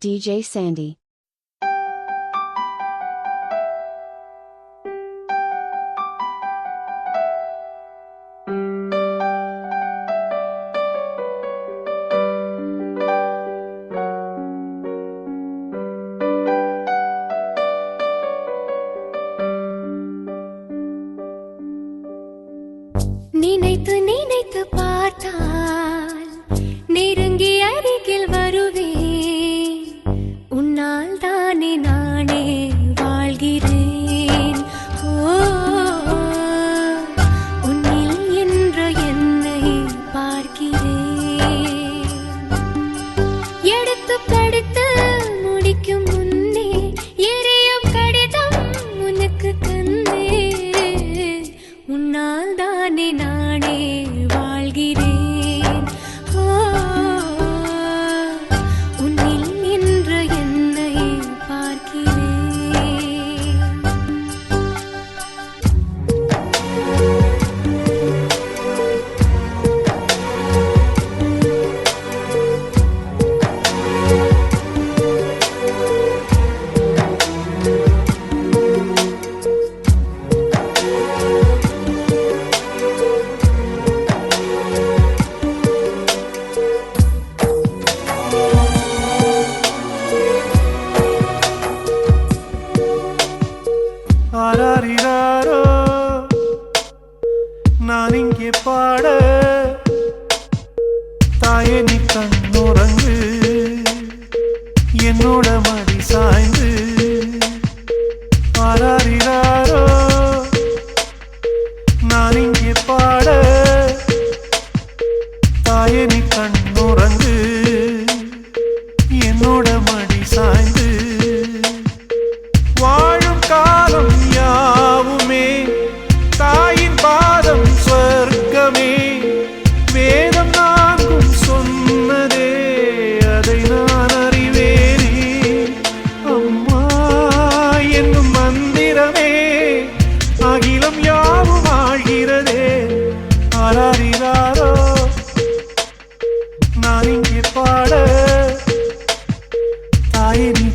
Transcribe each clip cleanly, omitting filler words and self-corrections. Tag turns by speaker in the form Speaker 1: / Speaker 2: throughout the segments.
Speaker 1: DJ Sandy.
Speaker 2: நினைத்து நினைத்து பார்த்தால் நெருங்கி அருகில் வருவேன். உன்னால் தானே நானே வாழ்கிறேன். ஓ, உன்னில் என்ற என்னை பார்க்கிறேன். எடுத்து படித்து முடிக்கும் முன்னே எரியும் கடிதம் உனக்கு தந்தேன். உன்னால் தானே நானே வாழ்கிறேன். ஓ, உன்னில் என்ற என்னை பார்க்கிறேன்.
Speaker 3: ஆராரிராரோ நான் இங்கே பாட, தாயே நீ கண்ணுறங்கு என்னோட மடி சாய்ந்து. ஆராரிராரோ நான் இங்கே பாட, தாயே நீ கண்ணுறங்கு என்னோட மடி சாய்ந்து. வாழும் காலம் யாவுமே தாயின் பாதம் சொர்க்கமே. வேதம் நான்கும் சொன்னதே அதை நான் அறிவேனே. அம்மா என்னும் மந்திரமே அகிலம் யாவும் ஆழ்கிறதே. ஆராரிராரோ நான் இங்கே பாட, தாயே நீ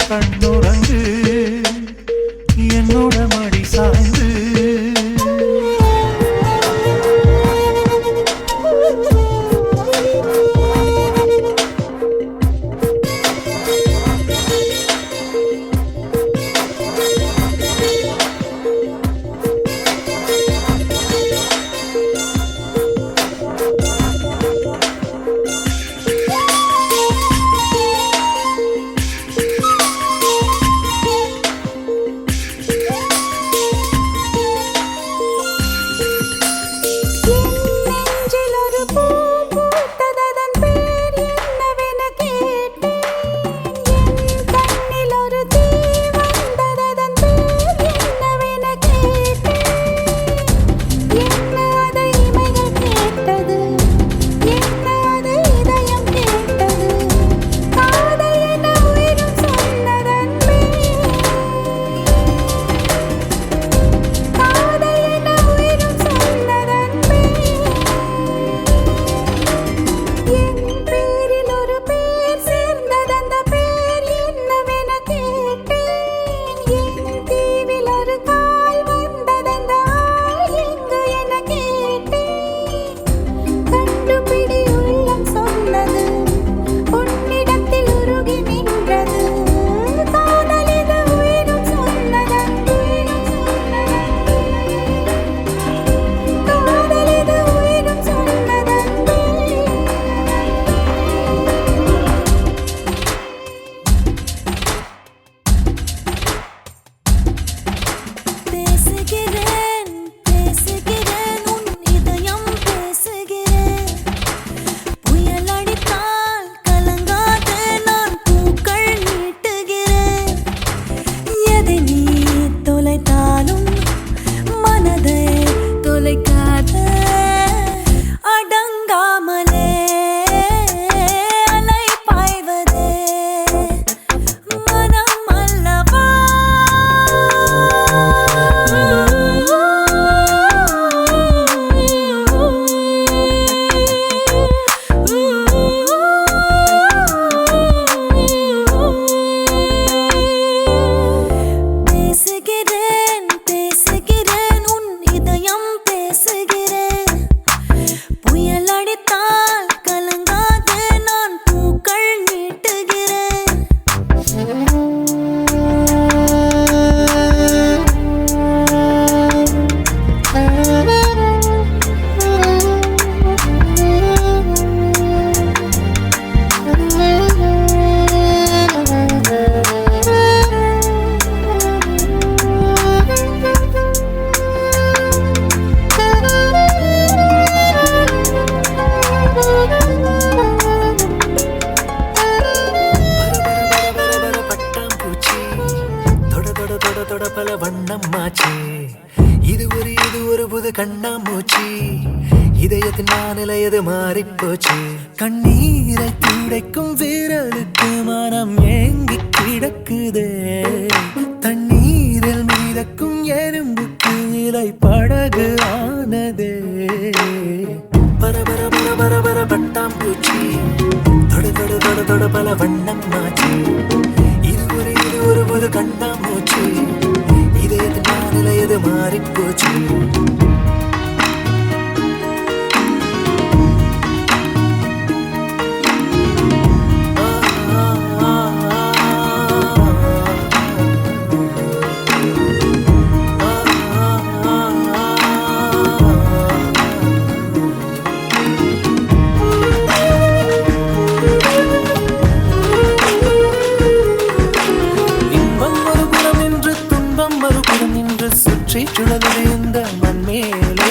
Speaker 1: வண்ணமாச்சு. இது ஒரு புது கண்ணாமூச்சி. இதயத்தின் வானிலையது மாறிப்போச்சு. கண்ணீரை துடைக்கும் வீரலுக்கு மனம் ஏங்கி கிடக்குதே. தண்ணீரில் மீதக்கும் எறும்புக்கு இலை படகு ஆனதே. பரபர பரபர பர பட்டாம்பூச்சி. தொடு தொடு தொடு தொடு பல வண்ணமாச்சு. இது ஒரு புது கண்ணாமூச்சி. இதயத்தின் வானிலையது மாறிப்போச்சு. சுழலுது இந்த மண்மேலே.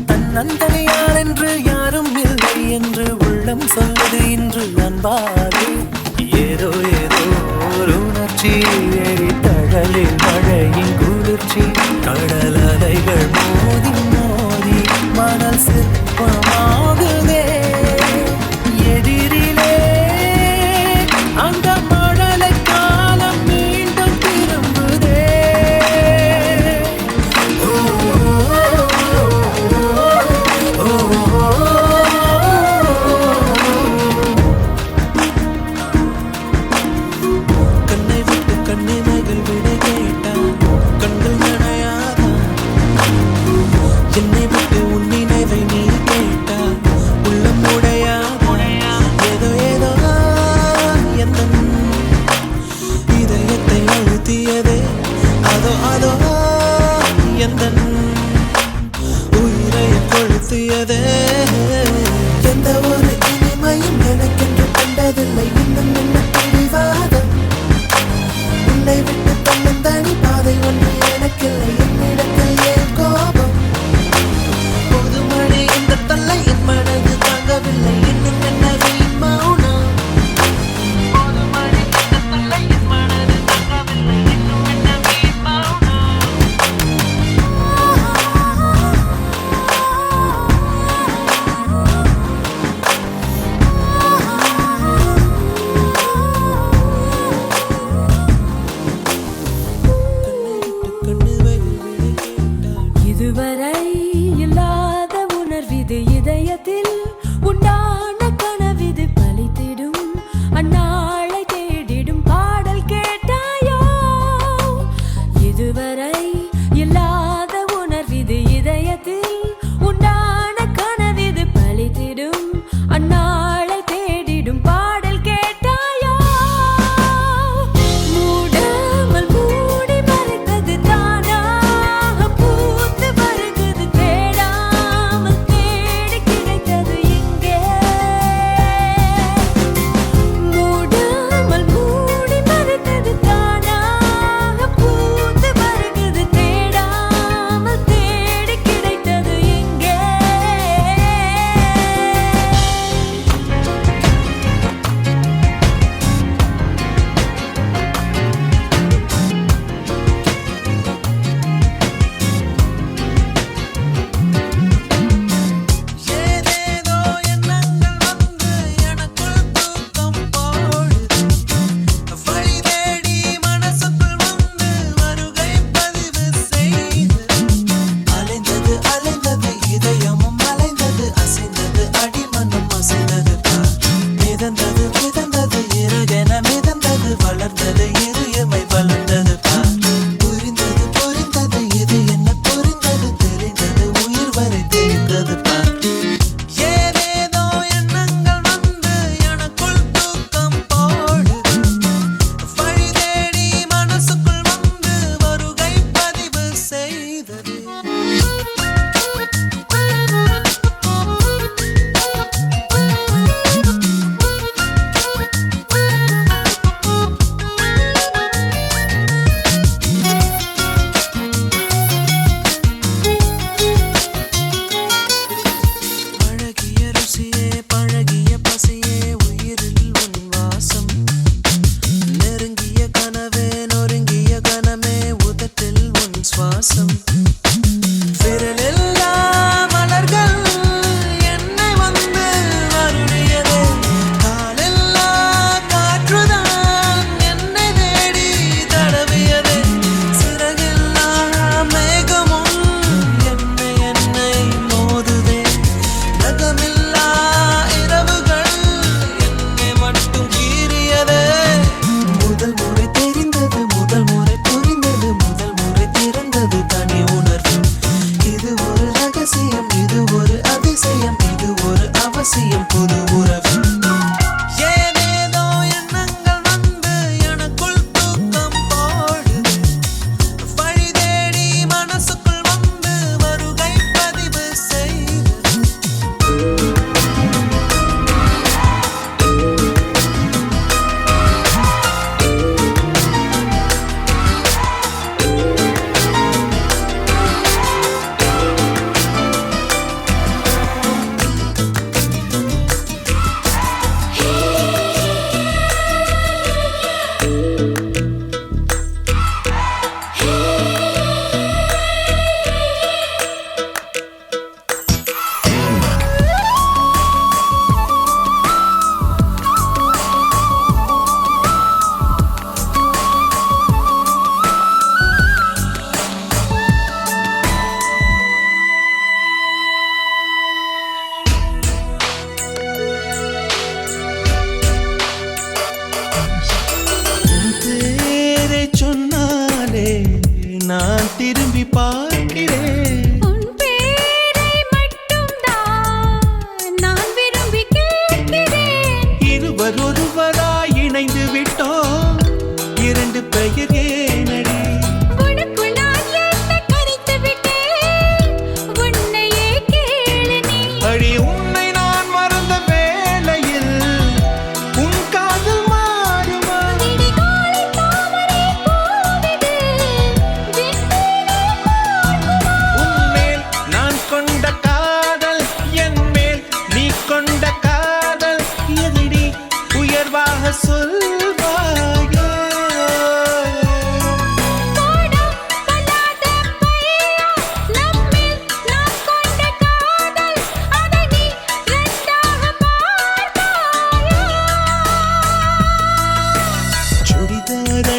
Speaker 1: தன்னந்தனியார் என்று யாரும் இல்லை என்று உள்ளம் சொல்வது இன்று அன்பாது. ஏதோ ஏதோ ஒரு உணர்ச்சி. ஏறி தடலில் மழையின் குளிர்ச்சி. கடல் அலைகள் மோதி மோதி மணல் சிற்பமாகுதே. எதிரிலே அந்த மழலை காலம் மீண்டும் திரும்புதே. கண்ணை விட்டு கண்ணிமைகள் விட கேட்டான். கண்கள் நனையாதா? என்னை விட்டு உன் நினைவை நீ கேட்டால் உள்ளம் உடையாதா? ஏதோ ஏதோ எந்த இதயத்தை அழுத்தியதே. அதோ அதோ எந்த உயிரை கொளுத்தியதே. எந்த ஒரு இனிமையும் எனக்கென்று கண்டதில்லை. இன்னும் என்ன பிடிவாதம்? உன்னை விட்டு தன்னும் தனி பாதை ஒன்று எனக்கில்லை. என்னிடத்தில் ஏன் கோபம்? பொதுமழை இந்த தொல்லை என் மனது தாங்கவில்லை. இன்னும் என்ன வீண் மௌனம்? பொதுமழை இந்த தொல்லை என் மனது தாங்கவில்லை. இன்னும் என்ன வீண் மௌனம்?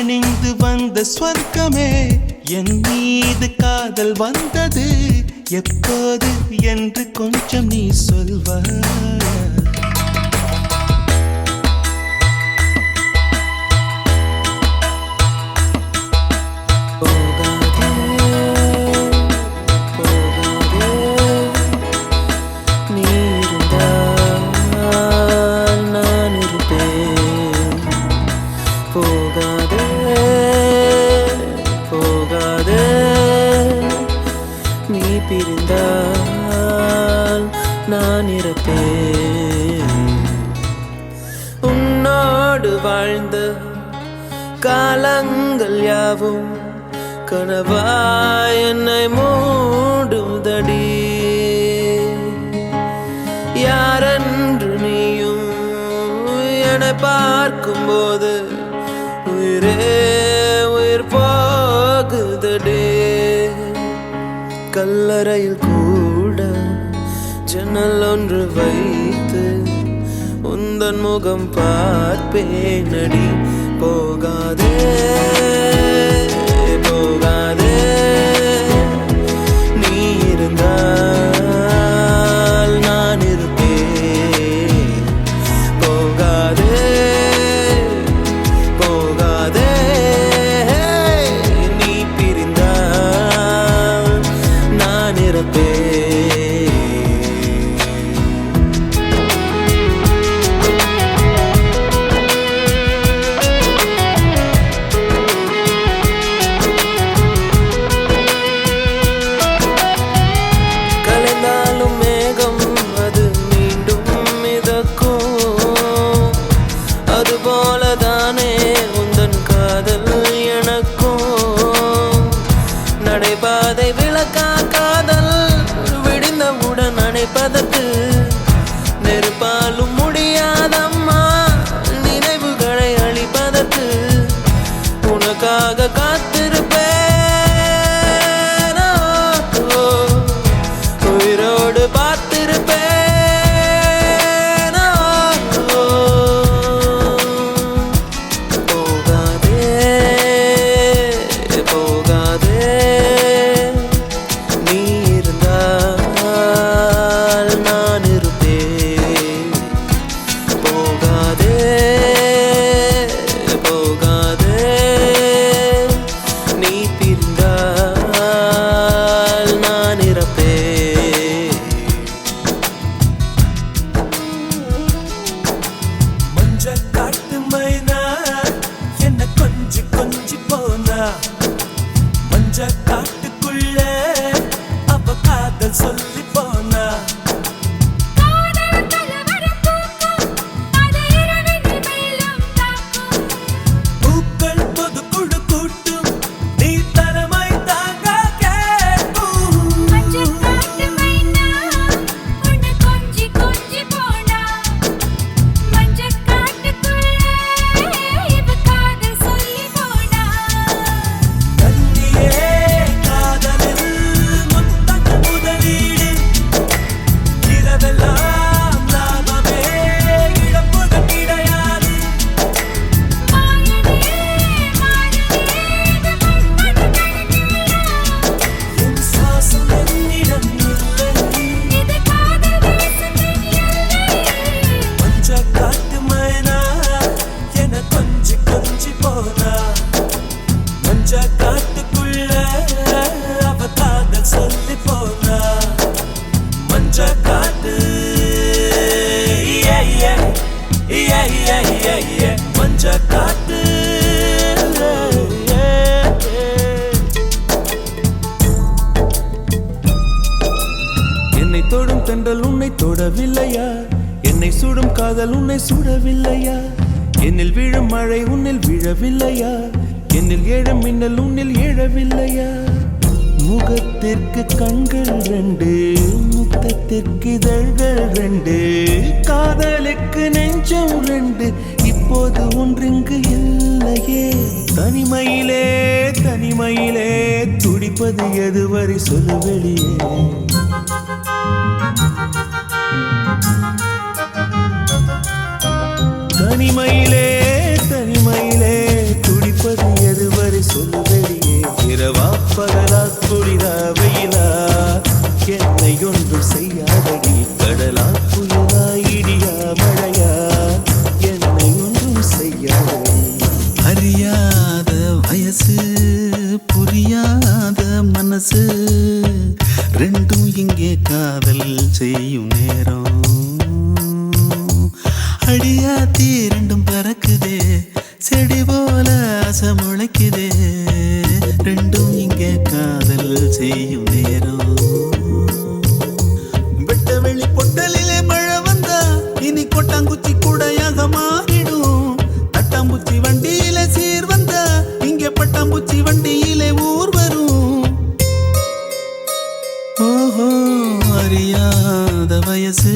Speaker 4: பணிந்து வந்த ஸ்வர்க்கமே என் மீது காதல் வந்தது எப்போது என்று கொஞ்சம் நீ சொல்வாய்.
Speaker 1: பிரிந்தால் நான் இறப்பேன். உன்னோடு வாழ்ந்த காலங்கள் யாவும் கனவாய் என்னை மூடுதடி. யாரென்று நீயும் என்னை பார்க்கும்போது உயிரே உயிர் போகுதடி. கல்லறையில் கூட ஜன்னல் ஒன்று வைத்து உந்தன் முகம் பார்ப்பேனடி. போகாதே போகாதே நீ இருந்தால் நான் இருப்பேன். போகாதே போகாதே நீ பிரிந்தால் நான் இருப்பேன். நடைபாதை விளக்கா காதல் விடிந்தவுடன் அணைப்பதற்கு நெருப்பாலும் முடியாதம்மா. நினைவுகளை அழிப்பதற்கு உனக்காக காத்திருப்பேன். உயிரோடு பார்த்திருப்பேன். போகாதே போகாதே நீ இருந்தால் நான் இருப்பேன். போகாதே போகாதே நீ பிரிந்தால் நான் இறப்பேன்.
Speaker 3: மஞ்ச காட்டு மைனா என்ன கொஞ்சி கொஞ்சி போனா. மஞ்ச காட்டுக்குள்ள அவ காதல் சொல்லி போனா. பூக்கள் பொது குழு கூட்டும் நீ தரமை தாங்க கேட்கும். கண்ணியே காதலில் முத்தம் முதலீடு. இரவெல்லாம் லாபமே இழப்புகள் கிடையாது. என் சுவாசம் என்னிடம் இல்லை. மஞ்ச காட்டு மைனா என கொஞ்சி கொஞ்சி போனா. மஞ்ச காட்டுக்குள்ள அவ காதல் சொல்லி போனா. மஞ்ச காட்டு மஞ்ச காட்டு. என்னை தொடும் தென்றல் உன்னை தொடவில்லையா? என்னை சுடும் காதல் உன்னை சுடவில்லையா? என்னில் விழும் மழை உன்னில் விழவில்லையா? என்னில் ஏழும் மின்னல் உன்னில் எழவில்லையா? முகத்திற்கு கண்கள் ரெண்டு, முத்தத்திற்கு இதழ்கள் ரெண்டு, காதலுக்கு நெஞ்சம் ரெண்டு, இப்போது ஒன்றிங்கு இல்லையே. தனிமையிலே தனிமையிலே துடிப்பது எதுவரை சொல்லு வெளியே. தனிமையிலே தனிமையிலே துடிப்பது
Speaker 4: ஆசை முளைக்குதே ரெண்டும் இங்கே காதல் செய்யும் நேரம் வெட்ட வெளி பொட்டலிலே மழை வந்தா இனி கொட்டாங்குச்சி கூடையாக மாறிடும் தட்டாம்பூச்சி வண்டியில சீர் வந்தா இங்கே பட்டாம்பூச்சி வண்டியிலே ஊர் வரும் ஓஹோ அறியாத வயசு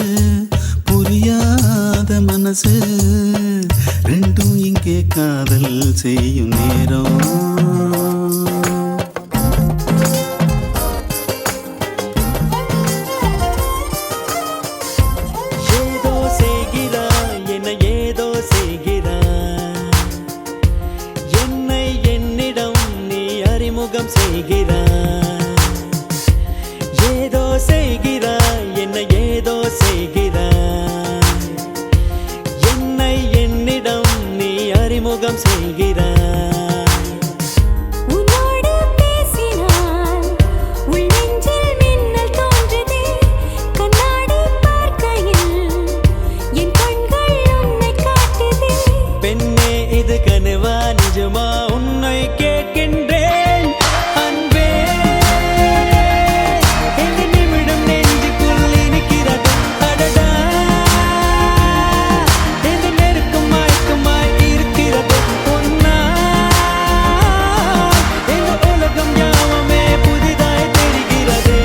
Speaker 4: புரியாத மனசு ரெண்டும் இங்கே காதல் செய்யும் நேரம்
Speaker 5: ஏதோ செய்கிறாய் என்னை ஏதோ செய்கிறாய் என்னை என்னிடம் நீ அறிமுகம் செய்கிறாய் ஏதோ செய்கிறாய் என்னை ஏதோ செய்கிறாய் என்னை என்னிடம் நீ அறிமுகம் செய்கிறாய்
Speaker 2: உன்னோடு பேசினால் உள் நெஞ்சில் மின்னல் தோன்றுதே கண்ணாடி பார்க்கையில் என் கண்கள் உன்னை காட்டுதே
Speaker 5: பெண்ணே இது கனவா நிஜமா உன்னை கேட்கின்றேன் அன்பே இந்த நிமிடம் நெஞ்சுக்குள் இனிக்கிறது அடடா இந்த நெருக்கம் மயக்கமாய் இருக்கிறது பொன்னா இந்த உலகம் யாவுமே புதிதாய் தெரிகிறது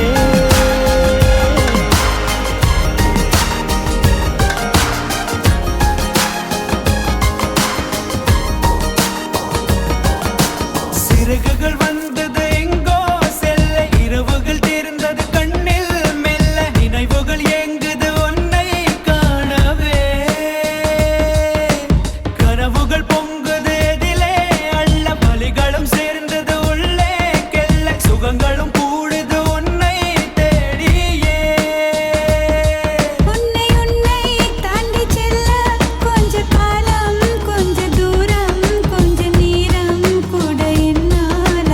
Speaker 5: சிறகுகள் வந்தது எங்கோ செல்ல இரவுகள் தீர்ந்தது கண்ணில் மெல்ல நினைவுகள் ஏங்குது உன்னை காணவே கனவுகள் பொங்குது எதிலே அள்ள வலிகளும் சேர்ந்தது உள்ளே கெல்ல சுகங்களும் கூடுது உன்னை தேடியே
Speaker 2: உன்னை தாண்டி செல்ல கொஞ்ச காலம் கொஞ்ச தூரம் கொஞ்ச நேரம் கூட என்னால்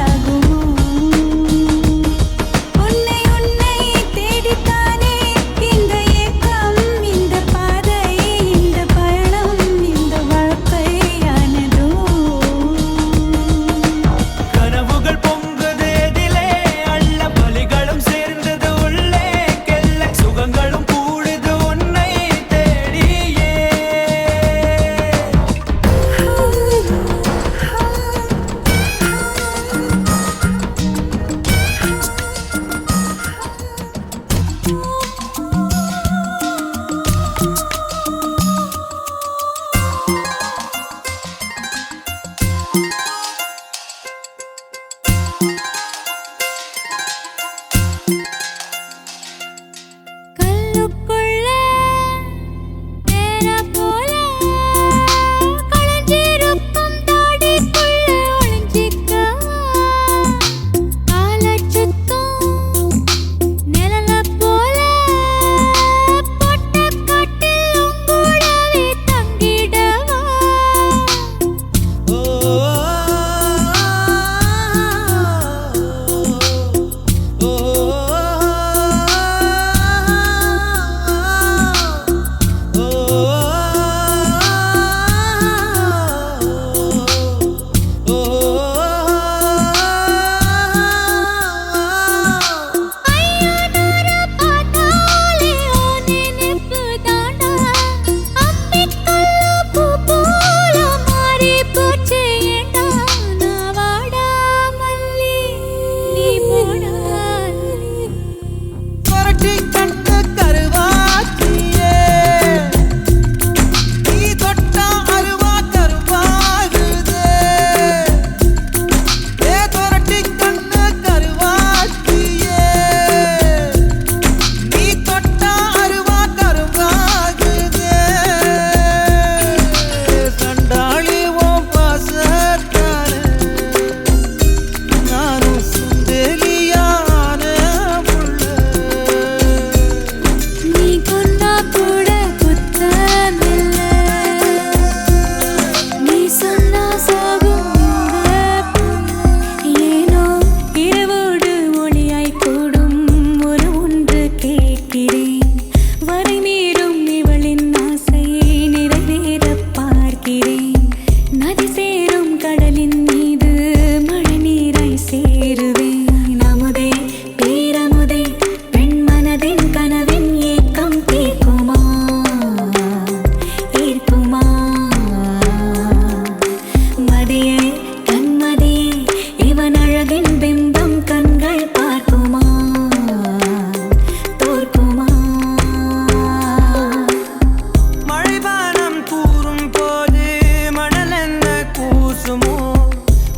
Speaker 5: பேசுமோ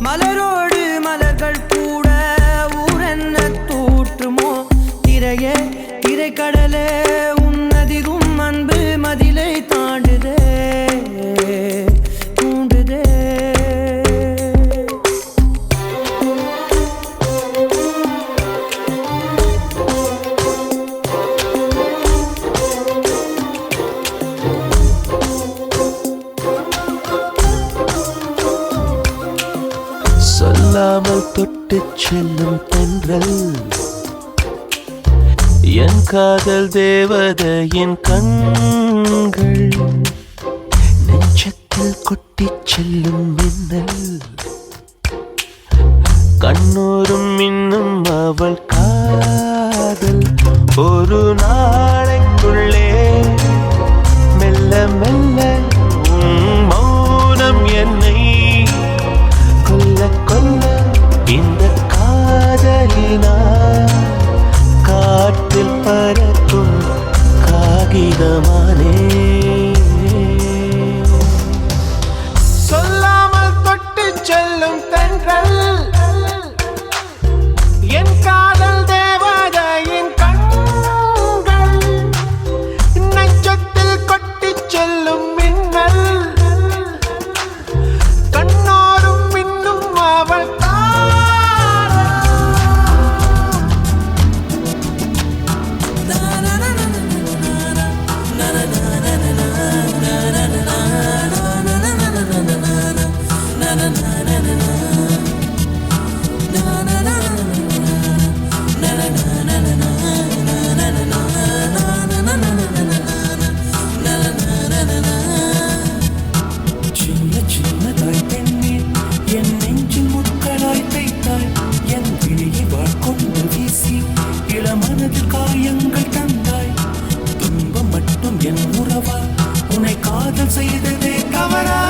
Speaker 5: மலரோடு மலர்கள் கூட ஊரென்ன தூற்றுமோ திரையே திரைக்கடலே உன்னதிரும் அன்பு மதிலை தாண்டுதே தூண்டுதே
Speaker 3: சொல்லாமல் தொட்டு செல்லும் தென்றல் என் காதல் தேவதையின் கண்கள் நெஞ்சத்தில் கொட்டி செல்லும் மின்னல் கண்ணூரும் இன்னும் அவள் காதல் ஒரு நாளைக்குள்ளே மெல்ல மெல்ல உன் மௌனம் என்னை கொல்ல கொல்ல இந்த காதலினா காற்றில் பறக்கும் காகிதமானே சொல்லாமல் தொட்டு செல்லும் தென்றல் என் காதல் தேவதையின் கண்கள் நெஞ்சத்தில் கொட்டி செல்லும் மின்னல் கண்ணோரும் இன்னும் அவள் சின்ன சின்னதாய் பெண்ணே என் நெஞ்சில் முட்களாய் தைத்தாய் என் விழியை வாழ்கொண்டு வீசி இளமனதில் காயங்கள் தந்தாய் துன்பம் மட்டும் என் உறவா உன்னை காதல் செய்ததே கவரா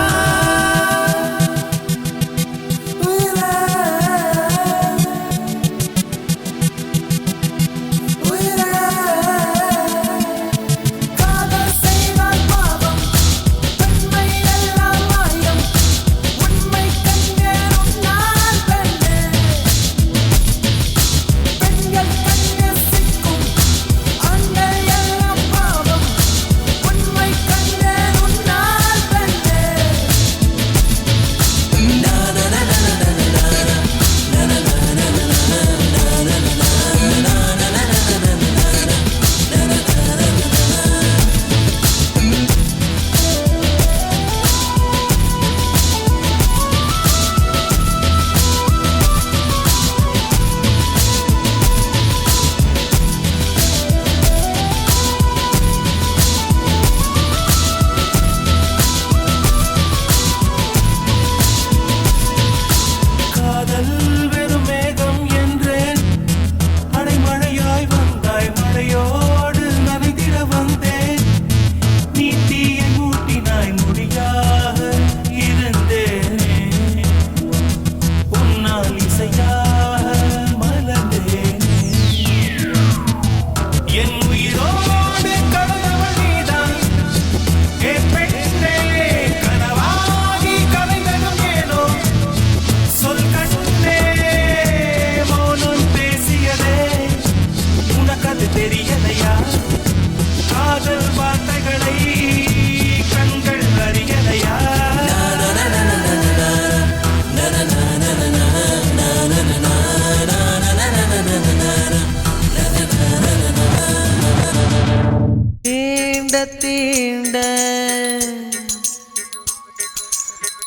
Speaker 3: தீண்ட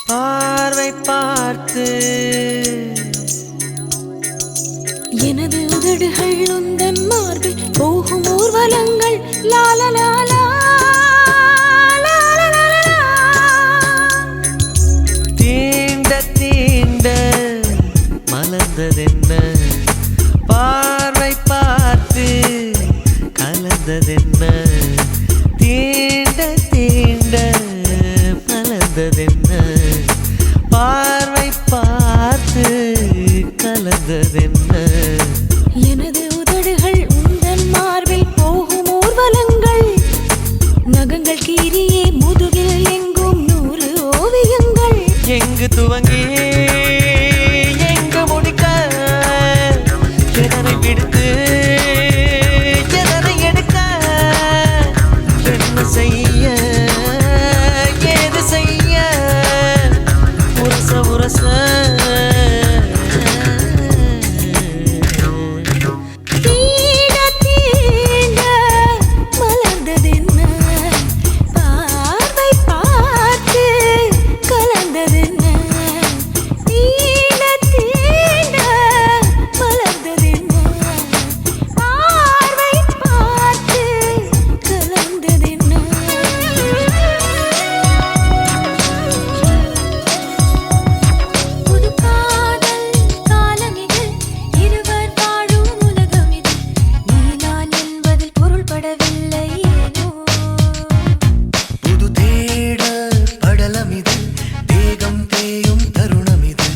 Speaker 3: பார்வை பார்த்து
Speaker 2: எனது உதடுகள் உந்தன் மார்பில் போகும் ஊர்வலங்கள் லாலலாலா
Speaker 5: தீண்ட தீண்ட மலர்ந்ததென்ன பார்வை பார்த்து கலந்ததென்ன தீண்ட தீண்ட மலர்ந்ததென்ன பார்வை பார்த்து கலந்ததென்ன
Speaker 2: எனது உதடுகள் உந்தன் மார்பில் போகும் ஊர்வலங்கள் நகங்கள் கீரியே முதுகில் எங்கும் 100 ஓவியங்கள்
Speaker 5: எங்கு துவங்கி எங்க முடிக்க எதனை விடுத்து எதனை எடுக்க என்ன செய்ய ஏது செய்ய உரச உரச
Speaker 2: தீண்ட தீண்ட மலர்ந்ததென்ன பார்வை பார்த்து கலந்ததென்ன தீண்ட தீண்ட மலர்ந்ததென்ன பார்வை பார்த்து கலந்ததென்ன புது காதல் காலம் இது இருவர் வாழும் உலகம் இது நீ நான் என்பதில் பொருள்படவில்லை ஏனோ
Speaker 3: புது தேடல் படலம் இது தேகம் தேயும் தருணம் இது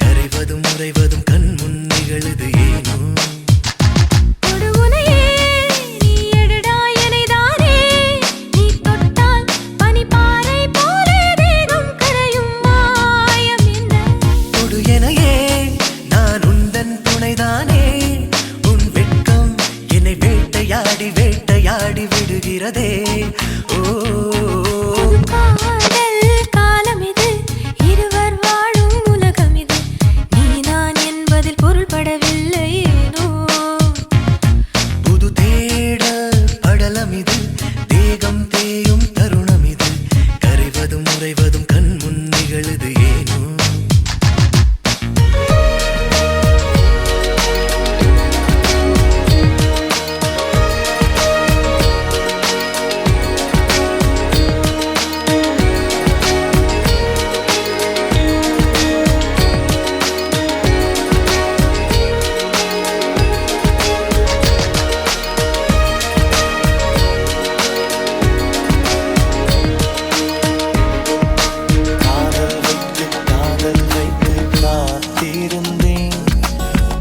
Speaker 3: கரைவதும் உறைவதும் கண் முன் நிகழுது ஏனோ
Speaker 2: கொடுவுனையே நீ எடுடா எனைதானே நீ தொட்டால் பனிப்பாறை போலே தேகம் கரையும் மாயம் என்ன
Speaker 3: தொடு எனையே நான் உந்தன் துணைதானே உன் வெட்கம் என்னை வேட்டையாடி வேட்டையாடி விடுகிறதே ஓ
Speaker 2: புது காதல் காலம் இது இருவர் வாழும் உலகம் இது நீ நான் என்பதில் பொருள்படவில்லை ஏனோ
Speaker 3: புது தேடல் படலம் இது தேகம் தேயும் தருணம் இது கரைவதும் உறைவதும் கண் முன் நிகழுது ஏனோ காதல் வைத்து காத்திருந்தேன்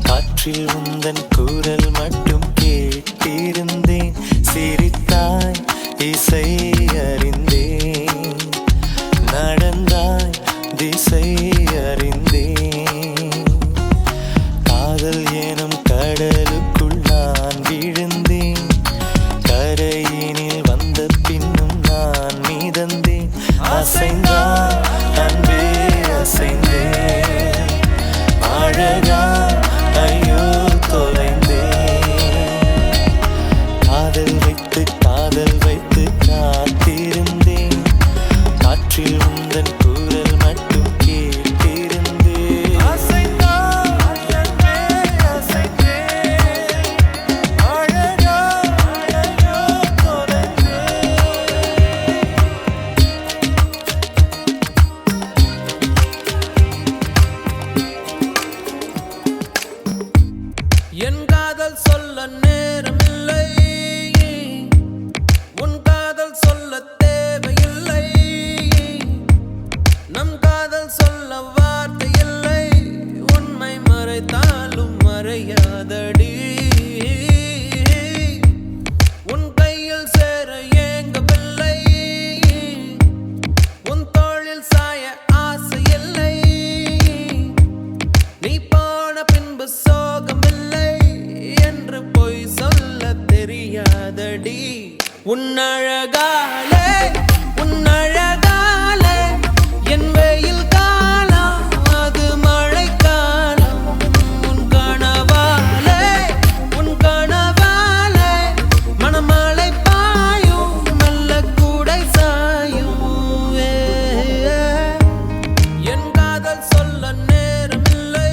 Speaker 3: காற்றில் உந்தன் குரல் மட்டும் கேட்டிருந்தேன் சிரித்தாய் இசை அறிந்தேன் நடந்தாய் திசை அறிந்தேன் காதல் எனும் கடலுக்குள் நான் விழுந்தேன் கரையினில் வந்த பின்னும் நான் மீதந்தேன் அசைந்தான் அன்பே அசைந்தேன் அழகா ஐயோ தொலைந்தேன் காதல் வைத்து காத்திருந்தேன் காற்றில் உந்தன் குரல் மட்டும் கேட்டிருந்தேன் அசைந்தான் அன்பே அசைந்தேன் அழகா ஐயோ தொலைந்தேன்
Speaker 1: என் காதல் சொல்ல நேரமில்லை உன் காதல் சொல்ல தேவையில்லை நம் காதல் சொல்ல வார்த்தை இல்லை உண்மை மறைத்தாலும் மறையாதடி உன் கையில் சேர ஏங்கவில்லை உன் தோளில் சாய ஆசை இல்லை நீ போன பின்பு சோகமில்லை என்று பொய் சொல்ல தெரியாதடி உன்னழகாலே உன்னழகாலே என் வெயில் காலம் அது மழை காலம் உன் கனவாலே மணமழை பாயும் மெல்ல கூடை சாயும் என் காதல் சொல்ல நேரமில்லை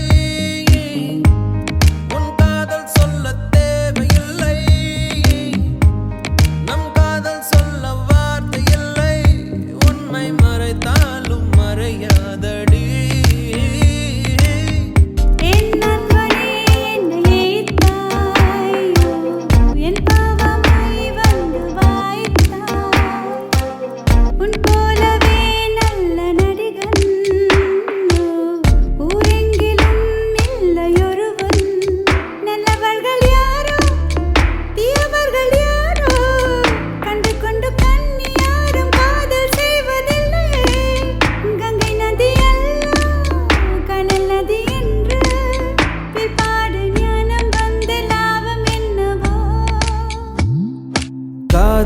Speaker 1: உன் காதல் சொல்ல தேவையில்லை நம் காதல் சொல்ல வார்த்தை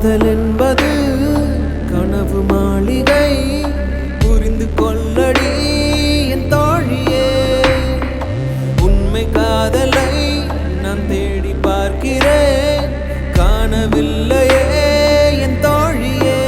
Speaker 1: காதல் என்பது கனவு மாளிகை புரிந்து கொள்ளடி என் தோழியே உண்மை காதலை நான் தேடி பார்க்கிறேன் காணவில்லையே என் தோழியே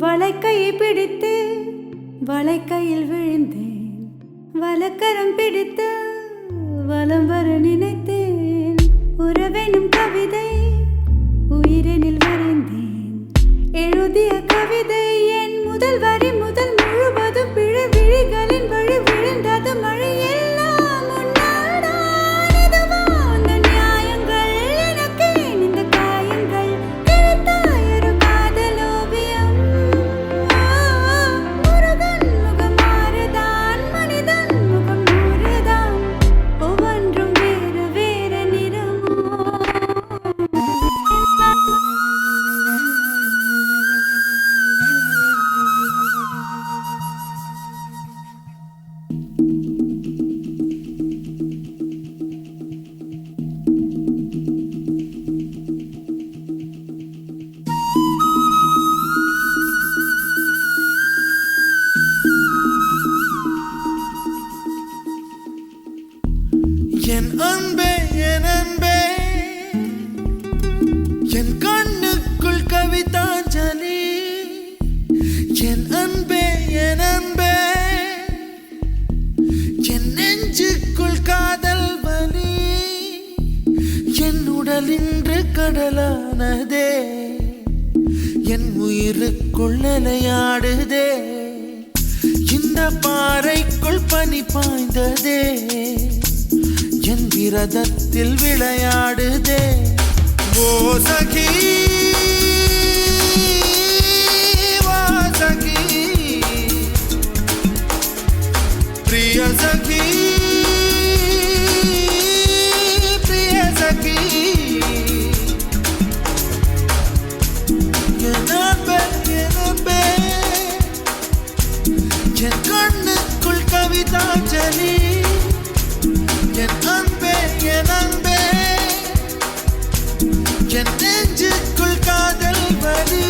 Speaker 6: வளைக்கையை பிடித்து வளைக்கையில் விழுந்தேன் வலக்கரம் பிடித்து வலம் வர நினைத்தேன் உறவெனும் கவிதை உயிரெனில் வரைந்தேன் எழுதிய கவிதை என் முதல் வரி முதல் முழுவதும் பிழை விழிகளின் வழி விழுந்தது மழை எல்லாம் உன்னால்தான் இதுவா அந்த நியாயங்கள் எனக்கு இந்த காயங்கள் கிழித்தாயொரு காதல் ஓவியம் முருகன் முகம் மாறுதான் மனிதன் முகம் நூறுதான் ஒவ்வொன்றும் வேறு வேறு நிறமோ
Speaker 4: என் அன்பே என் அன்பே என் கண்ணுக்குள் கவிதாஞ்சலி என் அன்பே என் அன்பே என் நெஞ்சுக்குள் காதல் வலி என் உடல் இன்று கடலானதே என் உயிருக்குள் நிலையாடுதே இந்த பாறைக்குள் பனி பாய்ந்ததே என் விரதத்தில் விளையாடுதே ஓ சகி வா சகி பிரிய சகி பிரிய சகி என் அன்பே என் கண்ணுக்குள் கவிதாஞ்சலி என் அன்பே என் அன்பே என் நெஞ்சுக்குள் காதல் வலி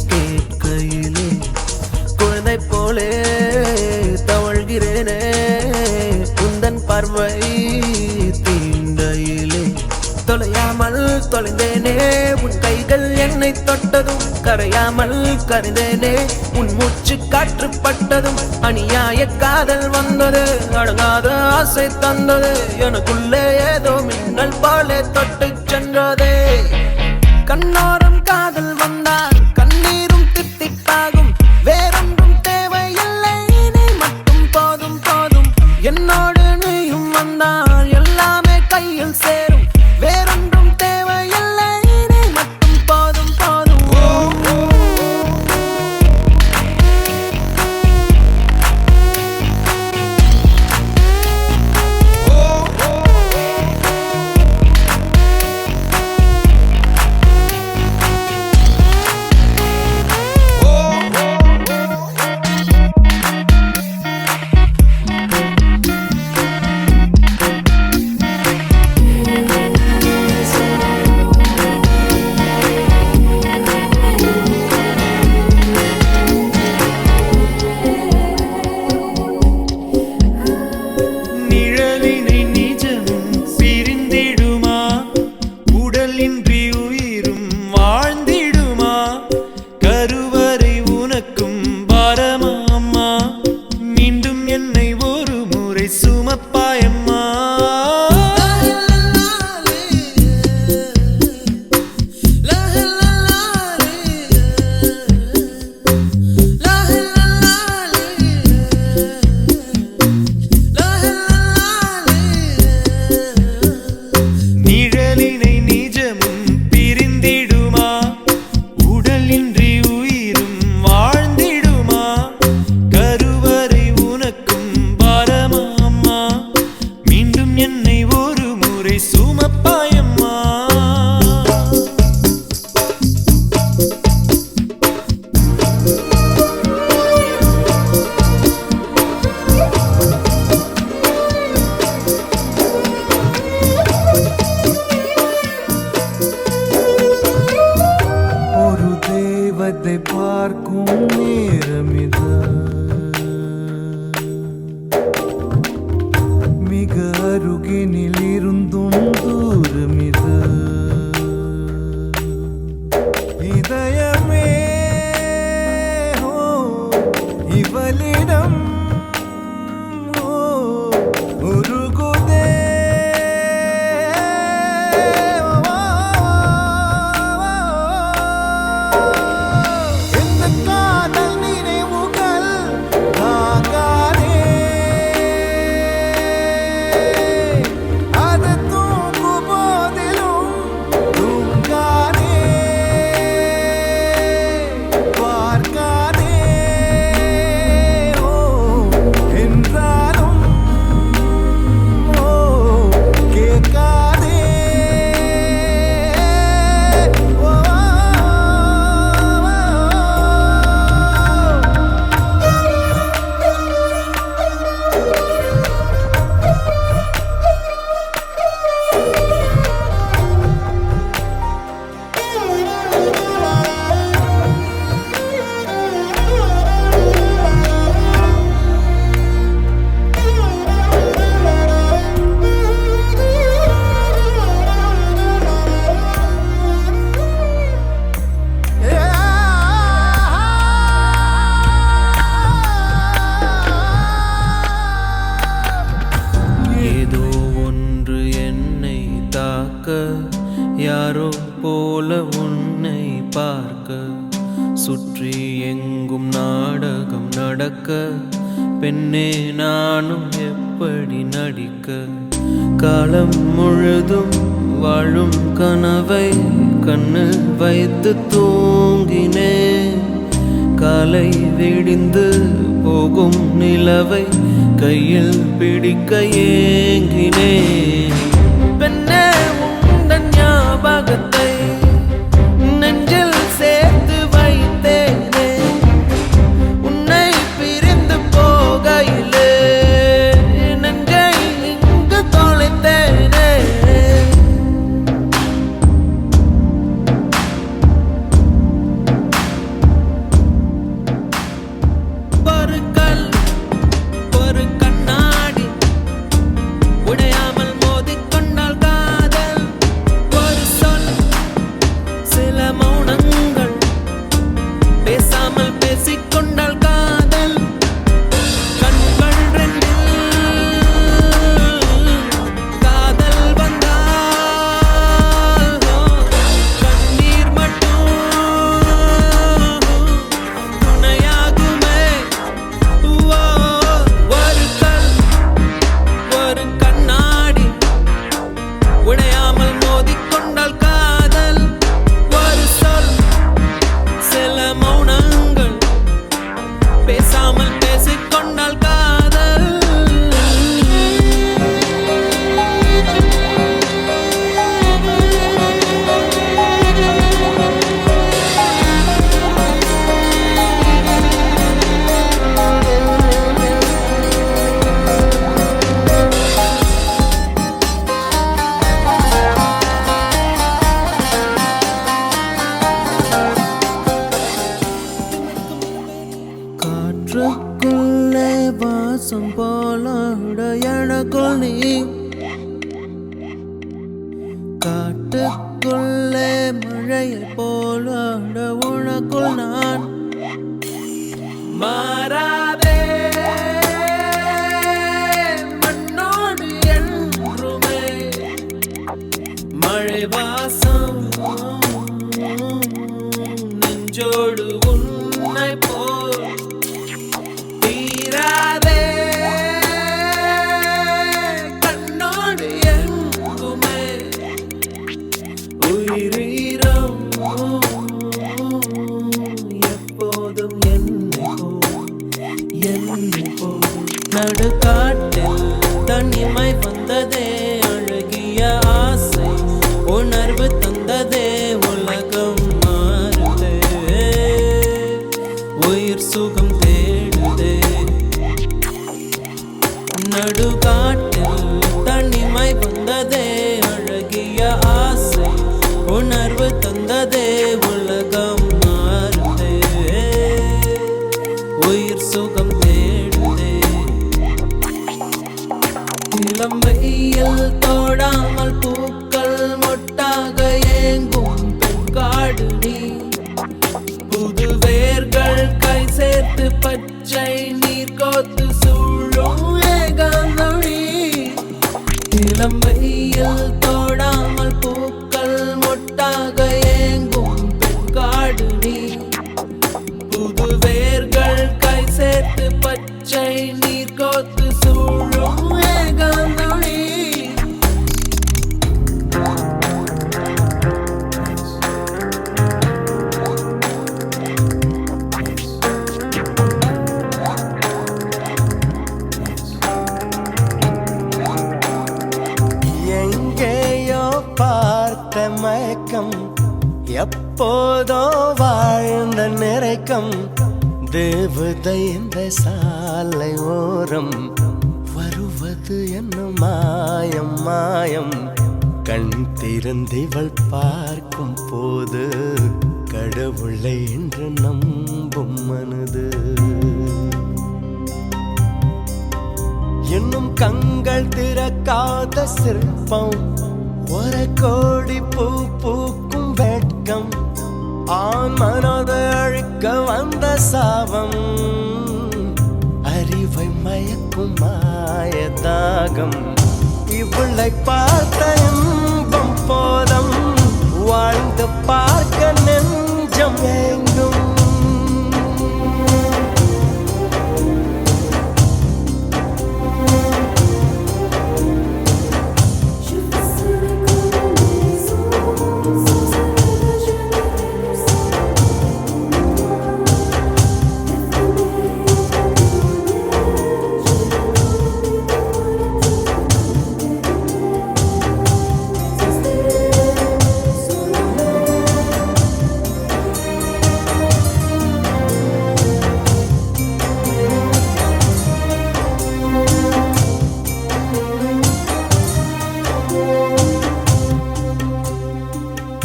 Speaker 4: கேட்கையிலே குழந்தை போலே தவழ்கிறேனே உந்தன் பார்வை தீண்டையிலே தொலையாமல் தொலைந்தேனே உன் கைகள் என்னை தொட்டதும் கரையாமல் கரைந்தேனே உன் மூச்சு காற்று பட்டதும் அநியாய காதல் வந்தது அடங்காத ஆசை தந்தது எனக்குள்ளே ஏதோ மின்னல் போலே தொட்டு சென்றதே கண்ணோரம் காதல் வந்தால் கண்ணீரும் தித்திப்பாகும் வேறொன்றும் தேவையில்லை நீ மட்டும் போதும் போதும் என்னோடு நீயும் வந்தால் எல்லாமே கையில் சேரும் வேறொன்றும் தேவையில்லை நீ மட்டும் போதும் போதும்
Speaker 3: அருகினில் இருந்தும் தூரமிது இதயமே இவளிடம் உருகுதே இந்த காதல் நினைவுகள் தாங்காதே அது தூங்கும் போதிலும் தூங்காதே பார்க்காதே என்றாலும் கேட்காதே ஏதோ ஒன்று என்னை தாக்க யாரோ போல உன்னை பார்க்க சுற்றி எங்கும் நாடகம் நடக்க பெண்ணே நானும் எப்படி நடிக்க காலம் முழுதும் வாழும் கனவை கண்ணில் வைத்து தூங்கினேன் காலை விடிந்து போகும் நிலவை கையில் பிடிக்க ஏங்கினேன் பெண்ணே உந்தன் ஞாபகத்தை நெஞ்சில் சேர்த்து வைத்தேனே உன்னை பிரிந்து போகையிலே நெஞ்சை இங்கு தொலைத்தேனே ஒரு கல் ஒரு கண்ணாடி உடையாமல் மோதிக்கொண்டால் காதல் ஒரு சொல் சில மௌனங்கள் பேசாமல் பேசிக்கொண்டால் காதல் கண்கள் ரெண்டில் காதல் வந்தால் கண்ணீர் மட்டும் துணையாகுமே ஒரு கல் ஒரு கண்ணாடி உடையாமல் மோதிக்கொண்டால் காதல் ஒரு சொல் சில மௌனங்கள் பேசாமல் பேசிக்கொண்டால் காதல் காற்றுக்குள்ளே வாசம் போலாட எனக்குள் நீ காட்டுக்குள்ளே மழையை போலாட உனக்குள் நான் மாறாதே மண்ணோடு என்றுமே மழை வாசம் நெஞ்சோடு உன்னை போல் தீராதே கண்ணோடு எங்குமே உயிரீரம் எப்போதும் என்னை போல் நடுக்காட்டில் தனிமை வந்ததே அழகிய ஆசை உணர்வு தந்ததே உலகம் மாறுதே உயிர் சுகம் தேடுதே நடுக்காட்டில் தனிமை வந்ததே அழகிய ஆசை உணர்வு தந்ததே உலகம் மாறுதே உயிர் சுகம் தேடுதே இளம் வெயில் தோடாமல் பூக்கள் மொட்டாக ஏங்கும் பெண்காடு நீ புது வேர்கள் கை சேர்த்து பச்சை நீர் கோத்து சூழும் ஏகாந்தொழி இளம் வெயில் தோடாமல் பூக்கள் மொட்டாக ஏங்கும் பெண்காடு நீ புது வேர்கள் கை சேர்த்து பச்சை நீர் கோத்து சூழும் ஏகாந்தொழி
Speaker 5: எங்கேயோ பார்த்த மயக்கம் எப்போதோ வாழ்ந்த நிறைக்கம் தேவதை இந்த சாலை ஓரம் வருவது என்ன மாயம் மாயம் கண் திறந்திவள் பார்க்கும் போது கடவுளை என்று நம்பும் மனது இன்னும் கண்கள் திறக்காத சிற்பம் ஒரு கோடி பூ பூக்கும் வெட்கம் ஆண் மனதை அழிக்க வந்த சாபம் அறிவை மயக்கும் மாயதாகம் இவளை பார்த்த இன்பம் போதம் வாழ்ந்து பார்க்க நெஞ்சம் எங்கும்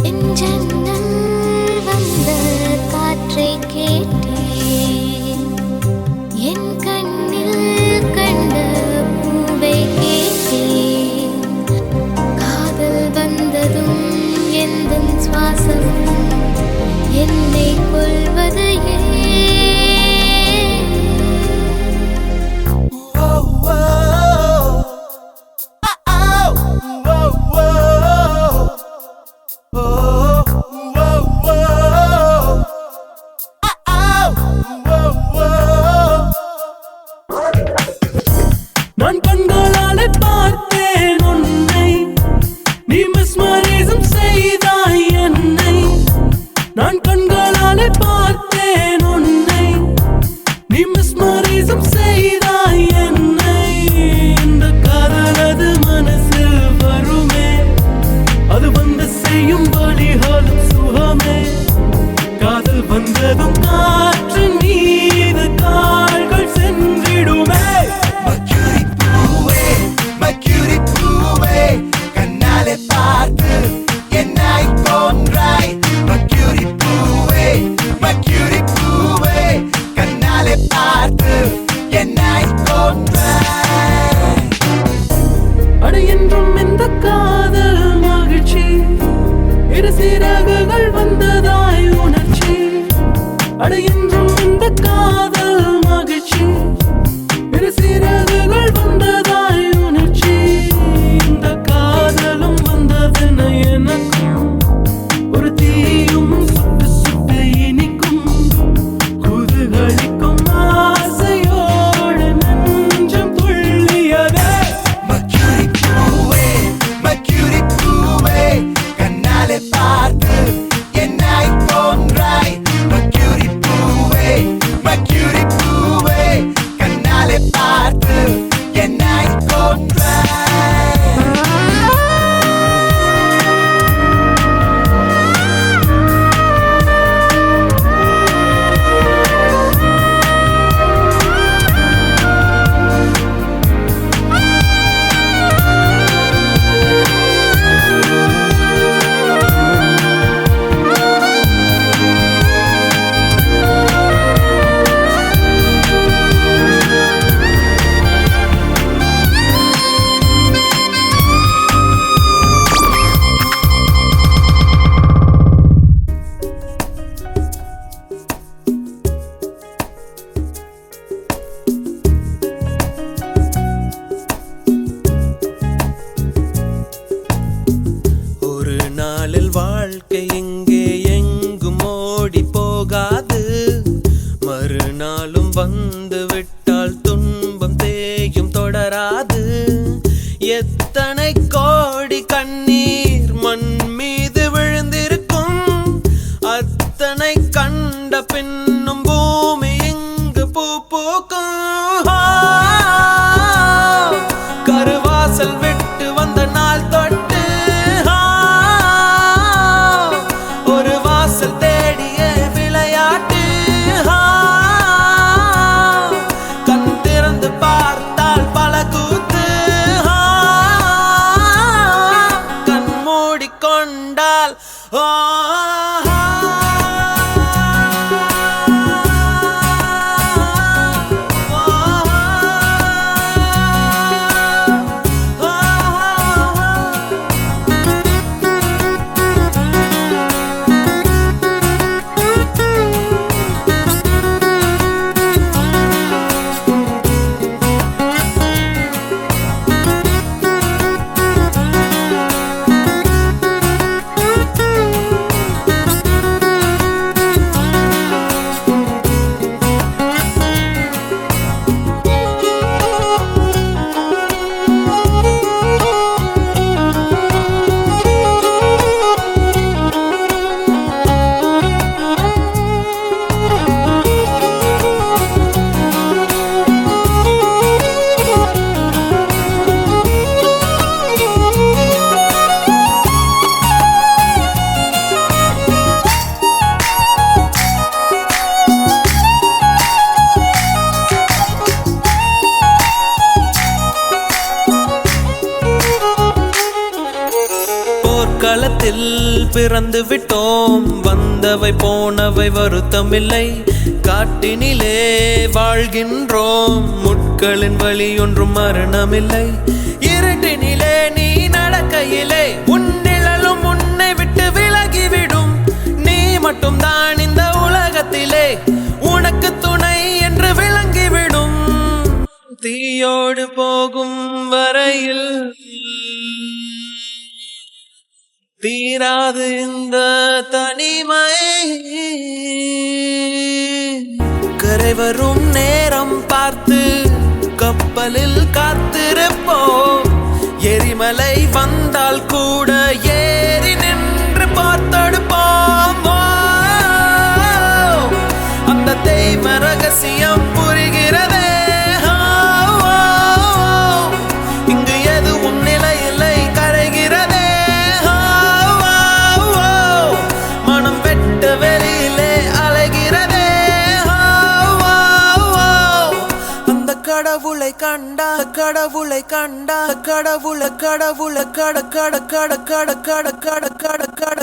Speaker 2: என் ஜன்னல் வந்த காற்றை கேட்டேன் என் கண்ணில் கண்ட பூவை கேட்டேன் காதல் வந்ததும் எந்தன் சுவாசம் என்னை கொள்வது
Speaker 3: நான் கண்களாலே பார்த்தேன் உன்னை நீ மிஸ்மரிசம் செய்தாய் என்னை நான் கண்களாலே பார்த்தேன் உன்னை நீ மிஸ்மரிசம் செய்தாய் என்னை இந்த காதலது மனசில் வருமே அது வந்து செய்யும் வழிகளும் சுகமே காதல் வந்ததும் காற்று மீது கால்கள் சென்றிடுமே
Speaker 5: வராது. எத்தனை கோடி கண்ணீர் மண் மீது விழுந்திருக்கும், அத்தனை கண்ட பின்னும் பூமி இங்கு பூ பூக்கும். கருவாசல் விட்டு வந்த நாள் தொட்டு ஒரு வாசல் தேடிய விளையாட்டு. கண் திறந்து பார்த்தால் பல கூத்து, கண் மூடிக்கொண்டால் களத்தில் பிறந்து விட்டோம், வந்தவை போனவை வருத்தமில்லை. காட்டினிலே வாழ்கின்றோம், முட்களின் வழி ஒன்றும் மரணமில்லை. இருட்டினிலே நீ நடக்கையிலே உன் நிழலும் உன்னை விட்டு விலகிவிடும். நீ மட்டும் தான் இந்த உலகத்திலே உனக்கு துணை என்று விளங்கிவிடும். தீயோடு போகும் வரையில் தீராது இந்த தனிமை. கரை வரும் நேரம் பார்த்து கப்பலில் காத்திருப்போம். எரிமலை வந்தால் கூட ஏறி நின்று பார்த்தெடுப்போம். அந்த தெய்வ ரகசியம் புரிகிறதே. இங்கு எதுவும் நிலையில்லை, கரைகிறதே. வெளியிலே அலைகிறதே. அந்த கடவுளை கண்டா, கடவுளை கண்டா, கடவுளை கடவுளை கட கட கட கட கட கட கட கட